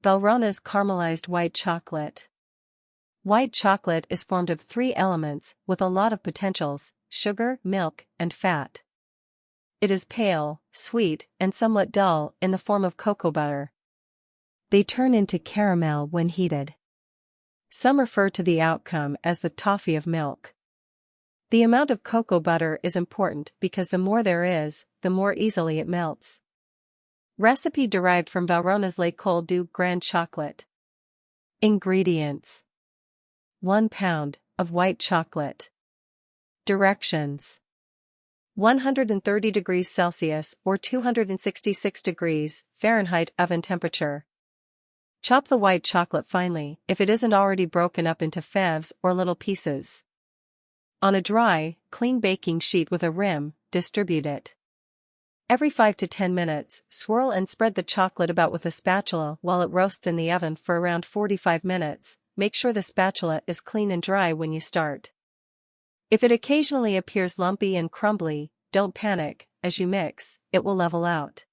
Valrhona's caramelized white chocolate. White chocolate is formed of 3 elements with a lot of potentials: sugar, milk, and fat. It is pale, sweet, and somewhat dull in the form of cocoa butter. They turn into caramel when heated. Some refer to the outcome as the toffee of milk. The amount of cocoa butter is important because the more there is, the more easily it melts. Recipe derived from Valrhona's L'École du Grand Chocolat. Ingredients: 1 pound of white chocolate. Directions: 130 degrees Celsius or 266 degrees Fahrenheit oven temperature. Chop the white chocolate finely if it isn't already broken up into fèves or little pieces. On a dry, clean baking sheet with a rim, distribute it. Every 5 to 10 minutes, swirl and spread the chocolate about with a spatula while it roasts in the oven for around 45 minutes. Make sure the spatula is clean and dry when you start. If it occasionally appears lumpy and crumbly, don't panic. As you mix, it will level out.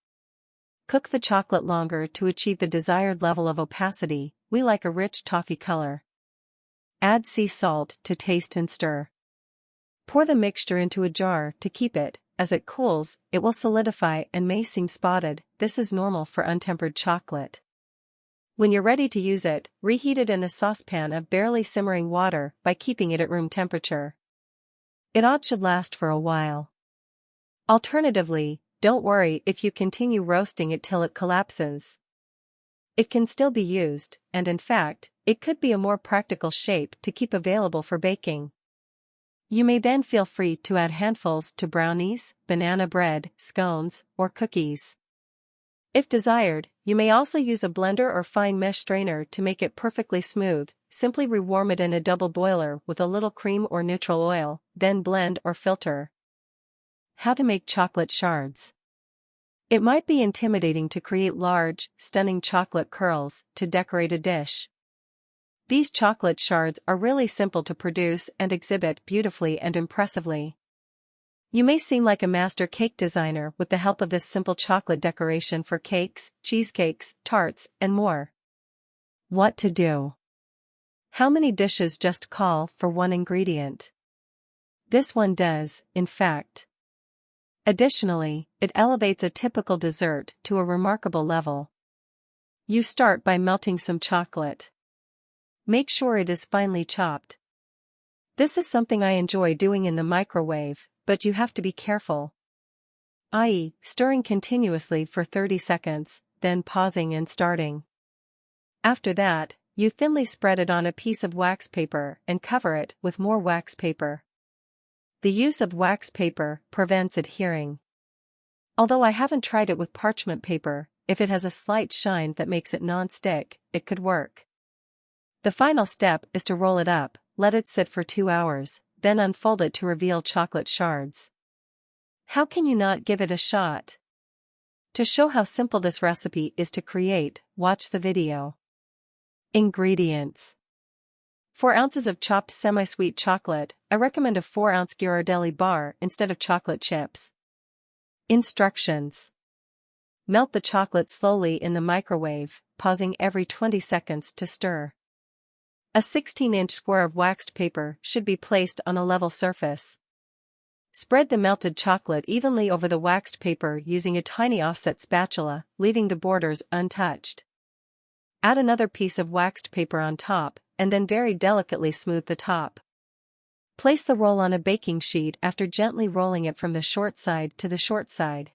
Cook the chocolate longer to achieve the desired level of opacity. We like a rich toffee color. Add sea salt to taste and stir. Pour the mixture into a jar to keep it. As it cools, it will solidify and may seem spotted. This is normal for untempered chocolate. When you're ready to use it, reheat it in a saucepan of barely simmering water by keeping it at room temperature. It should last for a while. Alternatively, don't worry if you continue roasting it till it collapses. It can still be used, and in fact, it could be a more practical shape to keep available for baking. You may then feel free to add handfuls to brownies, banana bread, scones, or cookies. If desired, you may also use a blender or fine mesh strainer to make it perfectly smooth. Simply rewarm it in a double boiler with a little cream or neutral oil, then blend or filter. How to make chocolate shards. It might be intimidating to create large, stunning chocolate curls to decorate a dish. These chocolate shards are really simple to produce and exhibit beautifully and impressively. You may seem like a master cake designer with the help of this simple chocolate decoration for cakes, cheesecakes, tarts, and more. What to do? How many dishes just call for 1 ingredient? This one does, in fact. Additionally, it elevates a typical dessert to a remarkable level. You start by melting some chocolate. Make sure it is finely chopped. This is something I enjoy doing in the microwave, but you have to be careful. i.e., stirring continuously for 30 seconds, then pausing and starting. After that, you thinly spread it on a piece of wax paper and cover it with more wax paper. The use of wax paper prevents adhering. Although I haven't tried it with parchment paper, if it has a slight shine that makes it non-stick, it could work. The final step is to roll it up, let it sit for 2 hours, then unfold it to reveal chocolate shards. How can you not give it a shot? To show how simple this recipe is to create, watch the video. Ingredients: 4 ounces of chopped semi-sweet chocolate. I recommend a 4-ounce Ghirardelli bar instead of chocolate chips. Instructions: melt the chocolate slowly in the microwave, pausing every 20 seconds to stir. A 16-inch square of waxed paper should be placed on a level surface. Spread the melted chocolate evenly over the waxed paper using a tiny offset spatula, leaving the borders untouched. Add another piece of waxed paper on top, and then very delicately smooth the top. Place the roll on a baking sheet after gently rolling it from the short side to the short side.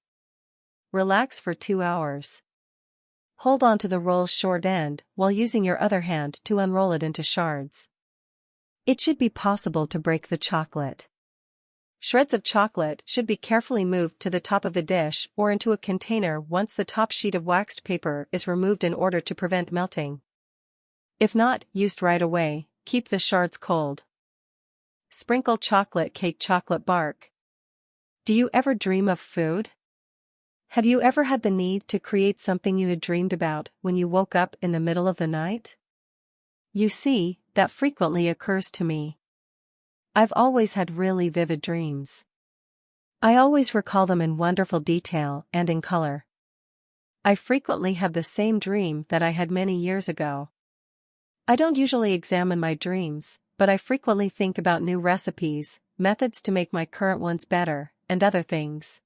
Relax for 2 hours. Hold on to the roll's short end while using your other hand to unroll it into shards. It should be possible to break the chocolate. Shreds of chocolate should be carefully moved to the top of the dish or into a container once the top sheet of waxed paper is removed in order to prevent melting. If not used right away, keep the shards cold. Sprinkle chocolate cake chocolate bark. Do you ever dream of food? Have you ever had the need to create something you had dreamed about when you woke up in the middle of the night? You see, that frequently occurs to me. I've always had really vivid dreams. I always recall them in wonderful detail and in color. I frequently have the same dream that I had many years ago. I don't usually examine my dreams, but I frequently think about new recipes, methods to make my current ones better, and other things.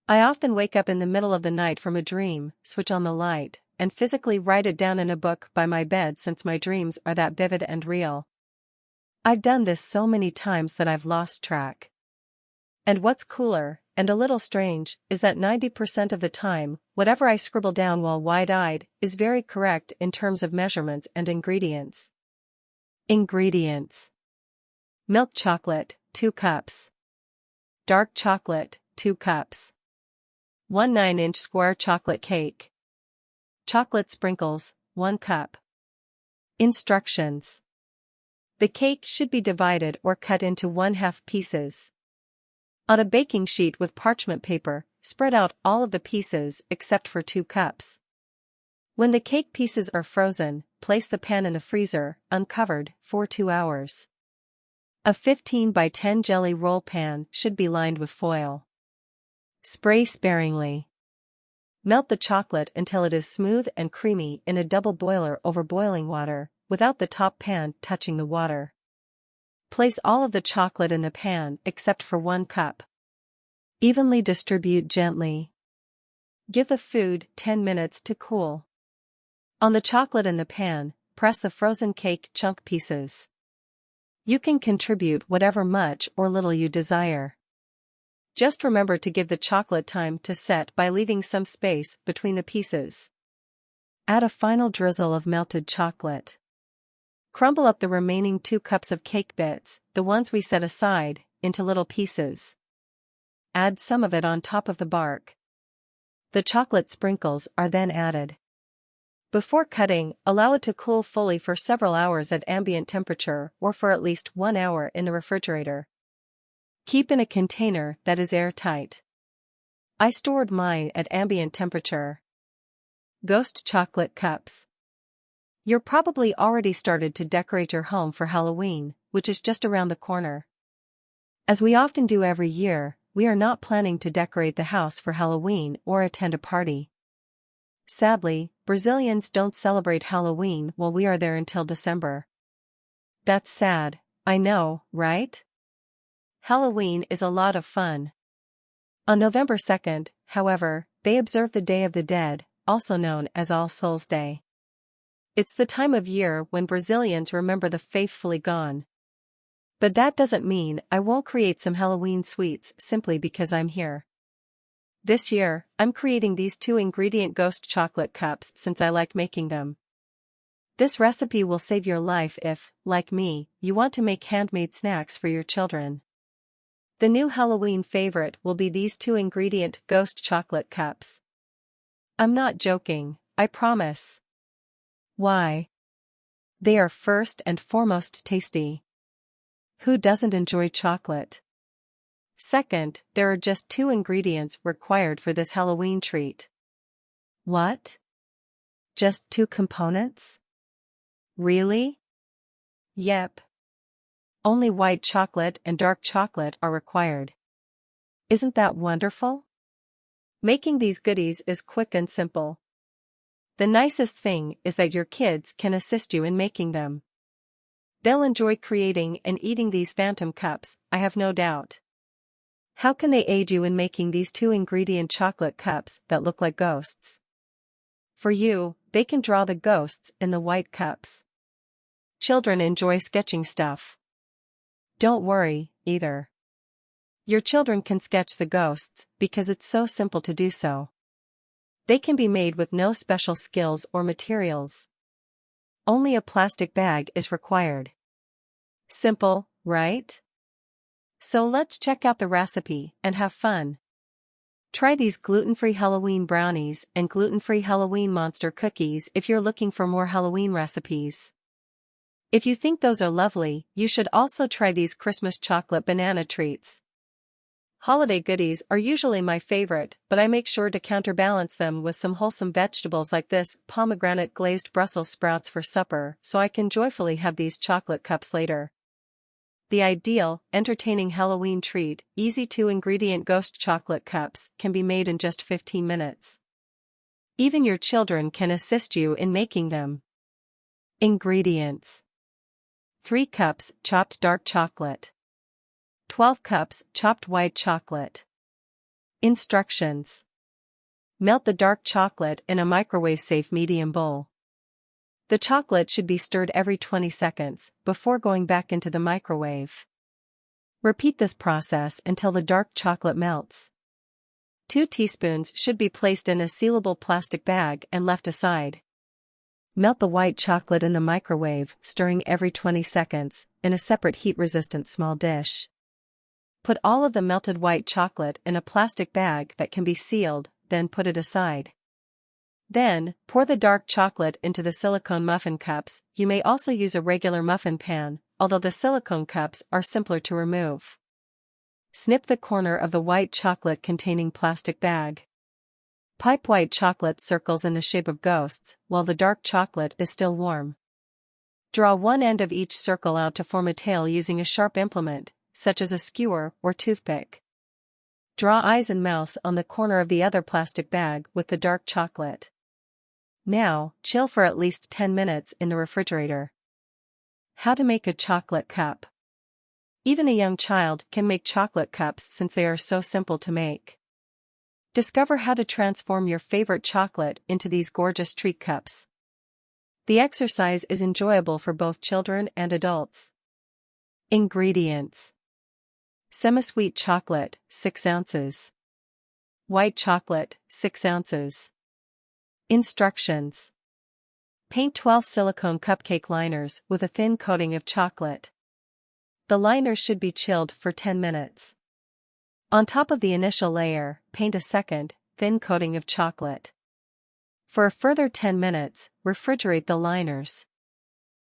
I often wake up in the middle of the night from a dream, switch on the light, and physically write it down in a book by my bed since my dreams are that vivid and real. I've done this so many times that I've lost track. And what's cooler, and a little strange, is that 90% of the time, whatever I scribble down while wide-eyed, is very correct in terms of measurements and ingredients. Ingredients: milk chocolate, 2 cups. Dark chocolate, 2 cups. 1 9-inch square chocolate cake. Chocolate sprinkles, 1 cup. Instructions: the cake should be divided or cut into 1/2 pieces. On a baking sheet with parchment paper, spread out all of the pieces except for 2 cups. When the cake pieces are frozen, place the pan in the freezer, uncovered, for 2 hours. A 15 by 10 jelly roll pan should be lined with foil. Spray sparingly. Melt the chocolate until it is smooth and creamy in a double boiler over boiling water, without the top pan touching the water. Place all of the chocolate in the pan except for 1 cup. Evenly distribute gently. Give the food 10 minutes to cool. On the chocolate in the pan, press the frozen cake chunk pieces. You can contribute whatever much or little you desire. Just remember to give the chocolate time to set by leaving some space between the pieces. Add a final drizzle of melted chocolate. Crumble up the remaining 2 cups of cake bits, the ones we set aside, into little pieces. Add some of it on top of the bark. The chocolate sprinkles are then added. Before cutting, allow it to cool fully for several hours at ambient temperature or for at least 1 hour in the refrigerator. Keep in a container that is airtight. I stored mine at ambient temperature. Ghost chocolate cups. You're probably already started to decorate your home for Halloween, which is just around the corner. As we often do every year, we are not planning to decorate the house for Halloween or attend a party. Sadly, Brazilians don't celebrate Halloween while we are there until December. That's sad, I know, right? Halloween is a lot of fun. On November 2nd, however, they observe the Day of the Dead, also known as All Souls' Day. It's the time of year when Brazilians remember the faithfully gone. But that doesn't mean I won't create some Halloween sweets simply because I'm here. This year, I'm creating these 2-ingredient ghost chocolate cups since I like making them. This recipe will save your life if, like me, you want to make handmade snacks for your children. The new Halloween favorite will be these 2-ingredient ghost chocolate cups. I'm not joking, I promise. Why? They are first and foremost tasty. Who doesn't enjoy chocolate? Second, there are just 2 ingredients required for this Halloween treat. What? Just 2 components? Really? Yep. Only white chocolate and dark chocolate are required. Isn't that wonderful? Making these goodies is quick and simple. The nicest thing is that your kids can assist you in making them. They'll enjoy creating and eating these phantom cups, I have no doubt. How can they aid you in making these 2-ingredient chocolate cups that look like ghosts? For you, they can draw the ghosts in the white cups. Children enjoy sketching stuff. Don't worry, either. Your children can sketch the ghosts because it's so simple to do so. They can be made with no special skills or materials. Only a plastic bag is required. Simple, right? So let's check out the recipe and have fun. Try these gluten-free Halloween brownies and gluten-free Halloween monster cookies if you're looking for more Halloween recipes. If you think those are lovely, you should also try these Christmas chocolate banana treats. Holiday goodies are usually my favorite, but I make sure to counterbalance them with some wholesome vegetables like this pomegranate glazed Brussels sprouts for supper, so I can joyfully have these chocolate cups later. The ideal, entertaining Halloween treat, easy 2-ingredient ghost chocolate cups, can be made in just 15 minutes. Even your children can assist you in making them. Ingredients: 3 cups chopped dark chocolate. 12 cups chopped white chocolate. Instructions: melt the dark chocolate in a microwave-safe medium bowl. The chocolate should be stirred every 20 seconds before going back into the microwave. Repeat this process until the dark chocolate melts. 2 teaspoons should be placed in a sealable plastic bag and left aside. Melt the white chocolate in the microwave, stirring every 20 seconds, in a separate heat-resistant small dish. Put all of the melted white chocolate in a plastic bag that can be sealed, then put it aside. Then, pour the dark chocolate into the silicone muffin cups. You may also use a regular muffin pan, although the silicone cups are simpler to remove. Snip the corner of the white chocolate containing plastic bag. Pipe white chocolate circles in the shape of ghosts, while the dark chocolate is still warm. Draw one end of each circle out to form a tail using a sharp implement, such as a skewer or toothpick. Draw eyes and mouths on the corner of the other plastic bag with the dark chocolate. Now, chill for at least 10 minutes in the refrigerator. How to make a chocolate cup. Even a young child can make chocolate cups since they are so simple to make. Discover how to transform your favorite chocolate into these gorgeous treat cups. The exercise is enjoyable for both children and adults. Ingredients: semi-sweet chocolate, 6 ounces. White chocolate, 6 ounces. Instructions: paint 12 silicone cupcake liners with a thin coating of chocolate. The liners should be chilled for 10 minutes. On top of the initial layer, paint a second, thin coating of chocolate. For a further 10 minutes, refrigerate the liners.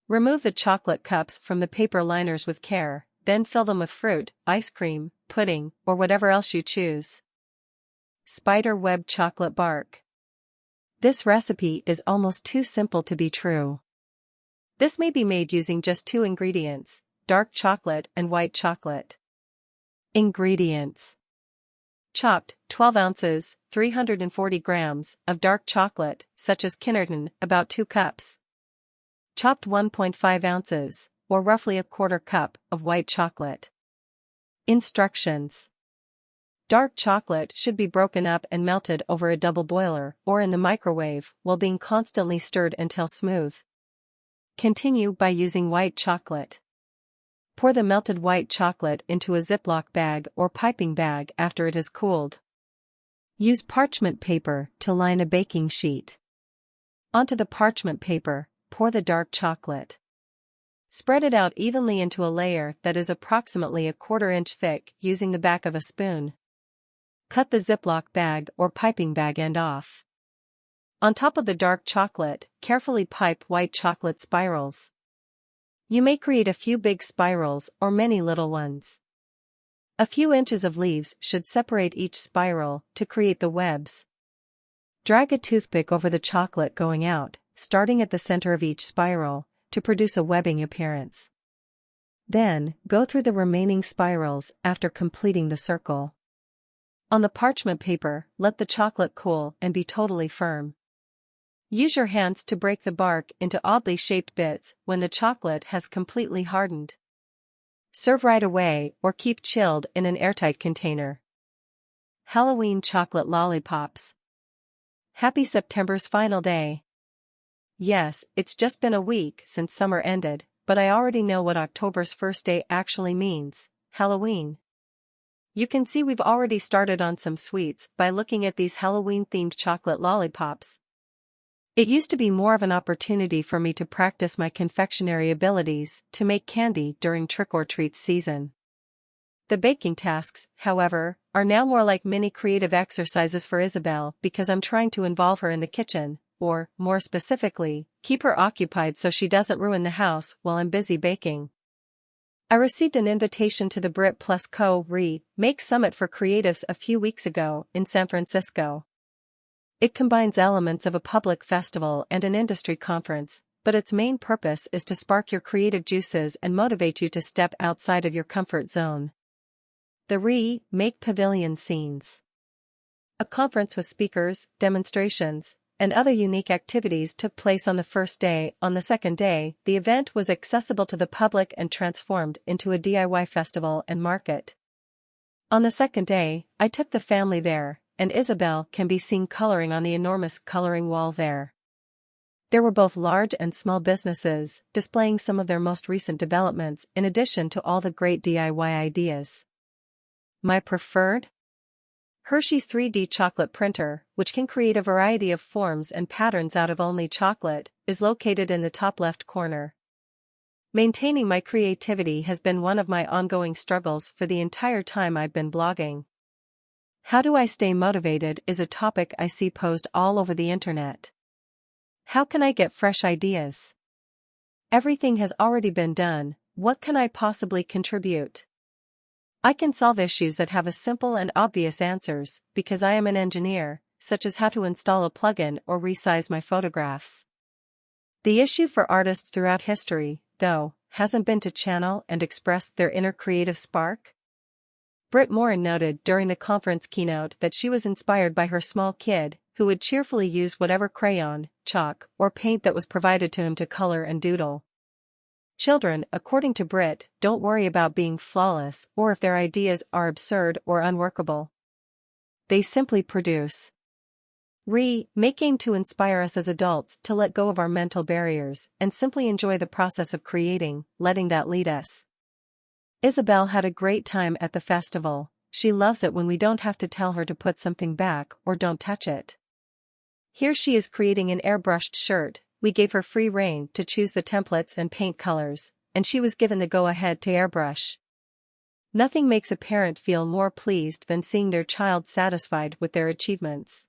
Remove the chocolate cups from the paper liners with care, then fill them with fruit, ice cream, pudding, or whatever else you choose. Spider web chocolate bark. This recipe is almost too simple to be true. This may be made using just 2 ingredients, dark chocolate and white chocolate. Ingredients: chopped, 12 ounces, 340 grams, of dark chocolate, such as Kinderton, about 2 cups. Chopped 1.5 ounces, or roughly a quarter cup, of white chocolate. Instructions: dark chocolate should be broken up and melted over a double boiler or in the microwave while being constantly stirred until smooth. Continue by using white chocolate. Pour the melted white chocolate into a Ziploc bag or piping bag after it has cooled. Use parchment paper to line a baking sheet. Onto the parchment paper, pour the dark chocolate. Spread it out evenly into a layer that is approximately a 1/4 inch thick using the back of a spoon. Cut the Ziploc bag or piping bag end off. On top of the dark chocolate, carefully pipe white chocolate spirals. You may create a few big spirals or many little ones. A few inches of leaves should separate each spiral to create the webs. Drag a toothpick over the chocolate going out, starting at the center of each spiral, to produce a webbing appearance. Then, go through the remaining spirals after completing the circle. On the parchment paper, let the chocolate cool and be totally firm. Use your hands to break the bark into oddly shaped bits when the chocolate has completely hardened. Serve right away or keep chilled in an airtight container. Halloween chocolate lollipops. Happy September's final day. Yes, it's just been a week since summer ended, but I already know what October's first day actually means: Halloween. You can see we've already started on some sweets by looking at these Halloween-themed chocolate lollipops. It used to be more of an opportunity for me to practice my confectionery abilities to make candy during trick-or-treat season. The baking tasks, however, are now more like mini creative exercises for Isabel because I'm trying to involve her in the kitchen, or, more specifically, keep her occupied so she doesn't ruin the house while I'm busy baking. I received an invitation to the Brit Plus Co. Make Summit for Creatives a few weeks ago in San Francisco. It combines elements of a public festival and an industry conference, but its main purpose is to spark your creative juices and motivate you to step outside of your comfort zone. The Make Pavilion Scenes. A conference with speakers, demonstrations, and other unique activities took place on the first day. On the second day, the event was accessible to the public and transformed into a DIY festival and market. On the second day, I took the family there, and Isabel can be seen coloring on the enormous coloring wall there. There were both large and small businesses, displaying some of their most recent developments in addition to all the great DIY ideas. My preferred? Hershey's 3D chocolate printer, which can create a variety of forms and patterns out of only chocolate, is located in the top left corner. Maintaining my creativity has been one of my ongoing struggles for the entire time I've been blogging. How do I stay motivated is a topic I see posed all over the internet. How can I get fresh ideas? Everything has already been done, what can I possibly contribute? I can solve issues that have a simple and obvious answers, because I am an engineer, such as how to install a plugin or resize my photographs. The issue for artists throughout history, though, hasn't been to channel and express their inner creative spark. Britt Morin noted during the conference keynote that she was inspired by her small kid, who would cheerfully use whatever crayon, chalk, or paint that was provided to him to color and doodle. Children, according to Britt, don't worry about being flawless or if their ideas are absurd or unworkable. They simply produce. Make aim to inspire us as adults to let go of our mental barriers and simply enjoy the process of creating, letting that lead us. Isabel had a great time at the festival. She loves it when we don't have to tell her to put something back or don't touch it. Here she is creating an airbrushed shirt. We gave her free rein to choose the templates and paint colors, and she was given the go-ahead to airbrush. Nothing makes a parent feel more pleased than seeing their child satisfied with their achievements.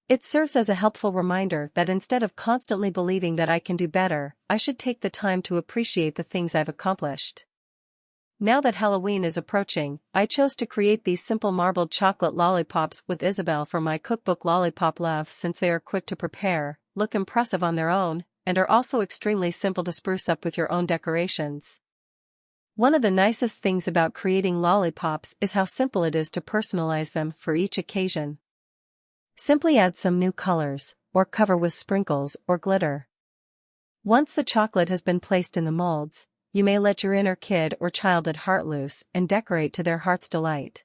It serves as a helpful reminder that instead of constantly believing that I can do better, I should take the time to appreciate the things I've accomplished. Now that Halloween is approaching, I chose to create these simple marbled chocolate lollipops with Isabel for my cookbook Lollipop Love since they are quick to prepare, look impressive on their own, and are also extremely simple to spruce up with your own decorations. One of the nicest things about creating lollipops is how simple it is to personalize them for each occasion. Simply add some new colors, or cover with sprinkles or glitter. Once the chocolate has been placed in the molds, you may let your inner kid or child at heart loose and decorate to their heart's delight.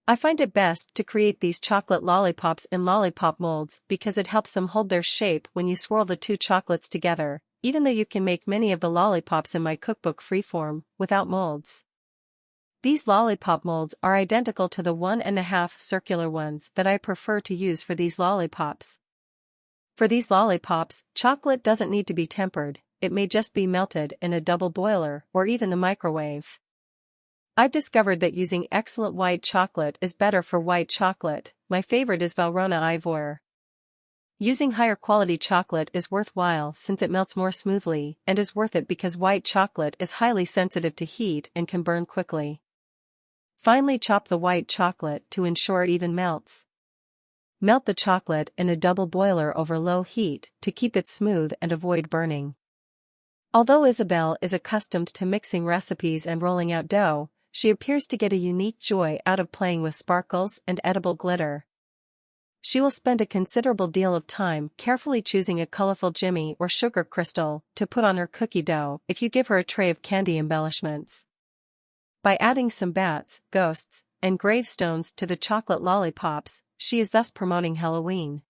I find it best to create these chocolate lollipops in lollipop molds because it helps them hold their shape when you swirl the two chocolates together, even though you can make many of the lollipops in my cookbook freeform, without molds. These lollipop molds are identical to the 1.5 circular ones that I prefer to use for these lollipops. For these lollipops, chocolate doesn't need to be tempered, it may just be melted in a double boiler or even the microwave. I've discovered that using excellent white chocolate is better for white chocolate. My favorite is Valrhona Ivoire. Using higher quality chocolate is worthwhile since it melts more smoothly and is worth it because white chocolate is highly sensitive to heat and can burn quickly. Finely chop the white chocolate to ensure even melts. Melt the chocolate in a double boiler over low heat to keep it smooth and avoid burning. Although Isabel is accustomed to mixing recipes and rolling out dough, she appears to get a unique joy out of playing with sparkles and edible glitter. She will spend a considerable deal of time carefully choosing a colorful Jimmy or sugar crystal to put on her cookie dough if you give her a tray of candy embellishments. By adding some bats, ghosts, and gravestones to the chocolate lollipops, she is thus promoting Halloween.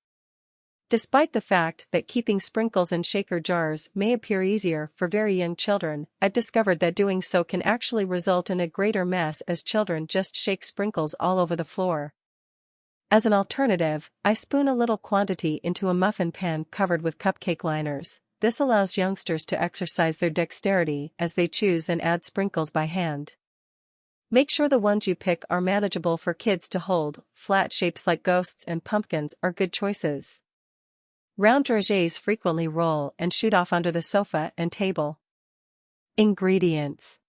Despite the fact that keeping sprinkles in shaker jars may appear easier for very young children, I've discovered that doing so can actually result in a greater mess as children just shake sprinkles all over the floor. As an alternative, I spoon a little quantity into a muffin pan covered with cupcake liners. This allows youngsters to exercise their dexterity as they choose and add sprinkles by hand. Make sure the ones you pick are manageable for kids to hold. Flat shapes like ghosts and pumpkins are good choices. Round dragées frequently roll and shoot off under the sofa and table. Ingredients: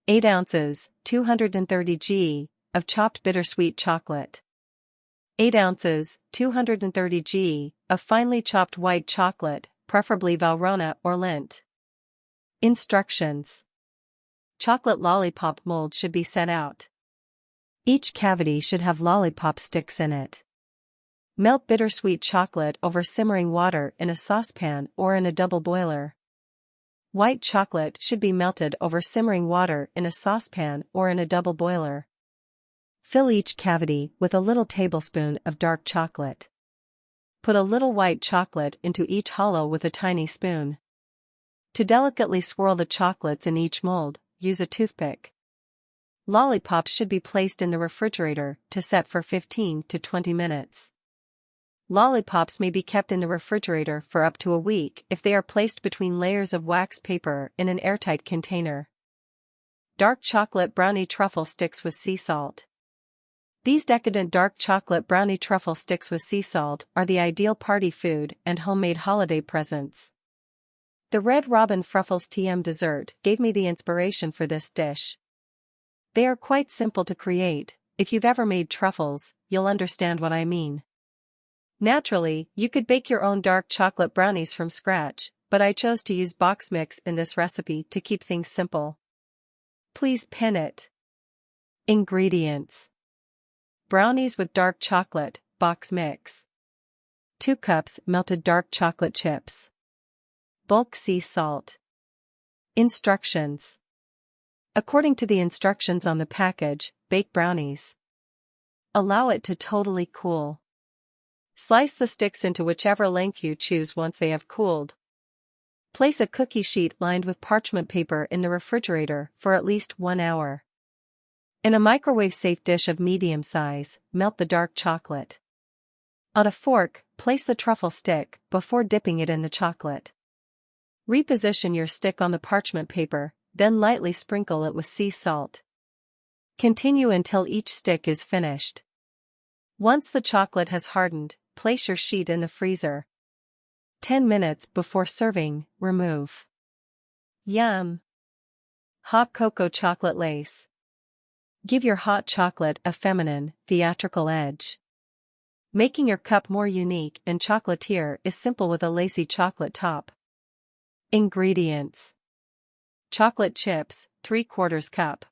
8 ounces, 230 g, of chopped bittersweet chocolate. 8 ounces, 230 g, of finely chopped white chocolate, preferably Valrhona or Lindt. Instructions: chocolate lollipop mold should be set out. Each cavity should have lollipop sticks in it. Melt bittersweet chocolate over simmering water in a saucepan or in a double boiler. White chocolate should be melted over simmering water in a saucepan or in a double boiler. Fill each cavity with a little tablespoon of dark chocolate. Put a little white chocolate into each hollow with a tiny spoon. To delicately swirl the chocolates in each mold, use a toothpick. Lollipops should be placed in the refrigerator to set for 15 to 20 minutes. Lollipops may be kept in the refrigerator for up to a week if they are placed between layers of wax paper in an airtight container. Dark chocolate brownie truffle sticks with sea salt. These decadent dark chocolate brownie truffle sticks with sea salt are the ideal party food and homemade holiday presents. The Red Robin Fruffles TM dessert gave me the inspiration for this dish. They are quite simple to create. If you've ever made truffles, you'll understand what I mean. Naturally, you could bake your own dark chocolate brownies from scratch, but I chose to use box mix in this recipe to keep things simple. Please pin it. Ingredients: brownies with dark chocolate, box mix. 2 cups melted dark chocolate chips. Bulk sea salt. Instructions. According to the instructions on the package, bake brownies. Allow it to totally cool. Slice the sticks into whichever length you choose once they have cooled. Place a cookie sheet lined with parchment paper in the refrigerator for at least 1 hour. In a microwave-safe dish of medium size, melt the dark chocolate. On a fork, place the truffle stick before dipping it in the chocolate. Reposition your stick on the parchment paper, then lightly sprinkle it with sea salt. Continue until each stick is finished. Once the chocolate has hardened, place your sheet in the freezer. 10 minutes before serving, remove. Yum! Hot cocoa chocolate lace. Give your hot chocolate a feminine, theatrical edge. Making your cup more unique and chocolatier is simple with a lacy chocolate top. Ingredients: chocolate chips, 3/4 cup.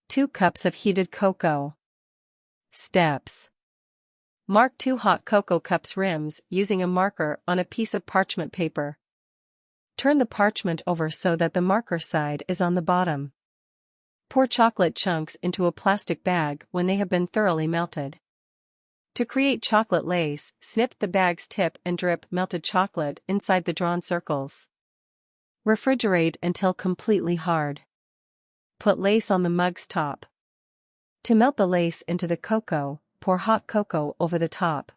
2 cups of heated cocoa. Steps: mark 2 hot cocoa cups rims using a marker on a piece of parchment paper. Turn the parchment over so that the marker side is on the bottom. Pour chocolate chunks into a plastic bag when they have been thoroughly melted. To create chocolate lace, snip the bag's tip and drip melted chocolate inside the drawn circles. Refrigerate until completely hard. Put lace on the mug's top. To melt the lace into the cocoa, pour hot cocoa over the top.